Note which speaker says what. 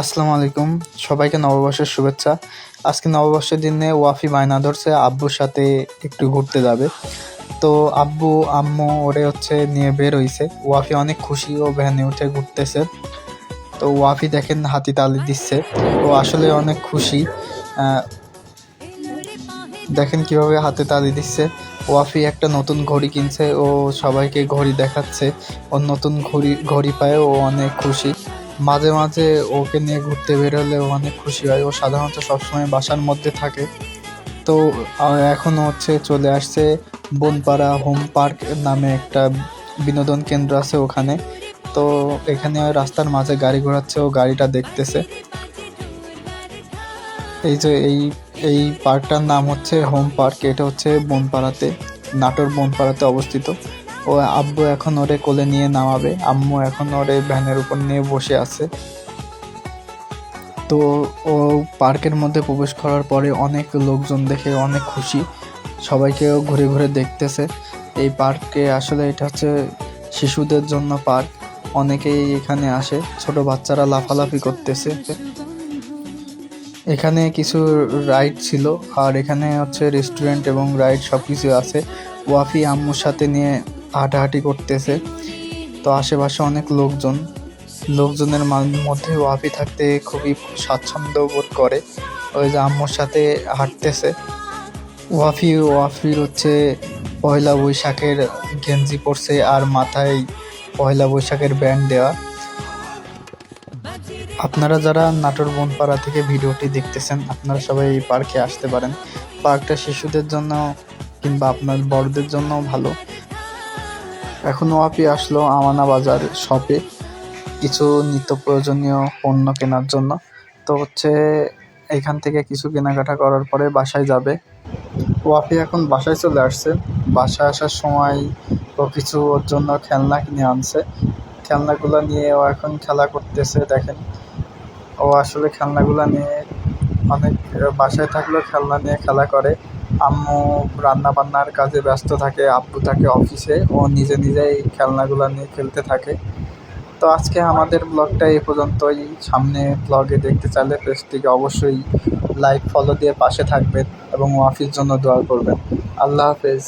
Speaker 1: আসসালামু আলাইকুম, সবাইকে নববর্ষের শুভেচ্ছা। আজকে নববর্ষের দিনে ওয়াফি বায়না ধরছে আব্বুর সাথে একটু ঘুরতে যাবে। তো আব্বু আম্মু ওরে নিয়ে বের হইছে। ওয়াফি অনেক খুশি, ও ভ্যানে উঠে ঘুরতেছে। তো ওয়াফি দেখেন হাতি তালি দিচ্ছে, ও আসলে অনেক খুশি। দেখেন কিভাবে হাতে তালি দিচ্ছে। ওয়াফি একটা নতুন ঘড়ি কিনছে, ও সবাইকে ঘড়ি দেখাচ্ছে। ওর নতুন ঘড়ি পায় ও অনেক খুশি। মাঝে মাঝে ওকে নিয়ে ঘুরতে বের হলে ও অনেক খুশি হয়। ও সাধারণত সবসময় বাসার মধ্যে থাকে। তো এখন চলে আসছে বনপাড়া হোম পার্ক নামে একটা বিনোদন কেন্দ্র আছে ওখানে। তো এখানে রাস্তার মাঝে গাড়ি ঘোরাচ্ছে, ও গাড়িটা দেখতেছে। এই যে এই পার্কটার নাম হচ্ছে হোম পার্ক। এটা বনপাড়াতে, নাটোর বনপাড়াতে অবস্থিত। ও আব্বু এখন ওরে কোলে নিয়ে নামাবে, আম্মু এখন ওরে ভ্যানের উপর নিয়ে বসে আছে। তো ও পার্কের মধ্যে প্রবেশ করার পরে অনেক লোকজন দেখে অনেক খুশি, সবাইকেও ঘুরে ঘুরে দেখতেছে। এই পার্কে আসলে এটা হচ্ছে শিশুদের জন্য পার্ক। অনেকেই এখানে আসে, ছোট বাচ্চারা লাফালাফি করতেছে। এখানে কিছু রাইড ছিল, আর এখানে রেস্টুরেন্ট এবং রাইড সব কিছু আছে। ওয়াফি আম্মুর সাথে নিয়ে হাঁটাহাঁটি করতেছে। তো আশেপাশে অনেক লোকজনের মধ্যে ওয়াফি থাকতে খুবই স্বাচ্ছন্দ্য বোধ করে। ওই যে আম্মুর সাথে হাঁটতেছে। ওয়াফির পয়লা বৈশাখের গেঞ্জি পরছে, আর মাথায় পয়লা বৈশাখের ব্যান্ড দেওয়া। আপনারা যারা নাটোর বনপাড়া থেকে ভিডিওটি দেখতেছেন, আপনারা সবাই এই পার্কে আসতে পারেন। পার্কটা শিশুদের জন্য কিংবা আপনার বড়দের জন্য ভালো। এখন ওয়াফি আসলো আমানা বাজার শপে কিছু নিত্য প্রয়োজনীয় পণ্য কেনার জন্য। তো এখান থেকে কিছু কেনাকাটা করার পরে বাসায় যাবে। ওয়াফি এখন বাসায় চলে আসছে। বাসায় আসার সময় ও কিছু ওর জন্য খেলনা কিনে আনছে। খেলনাগুলো নিয়ে ও এখন খেলা করতেছে। দেখেন, ও আসলে খেলনাগুলো নিয়ে অনেক, বাসায় থাকলেও খেলনা নিয়ে খেলা করে। আম্মু রান্না বান্নার কাজে ব্যস্ত থাকে, আব্বু থাকে অফিসে, ও নিজেই খেলনাগুলো নিয়ে খেলতে থাকে। তো আজকে আমাদের ব্লগটা এই পর্যন্তই। সামনে ব্লগে দেখতে চাইলে পেজটিকে অবশ্যই লাইক ফলো দিয়ে পাশে থাকবেন এবং ওয়াফির জন্য দোয়া করবেন। আল্লাহ হাফেজ।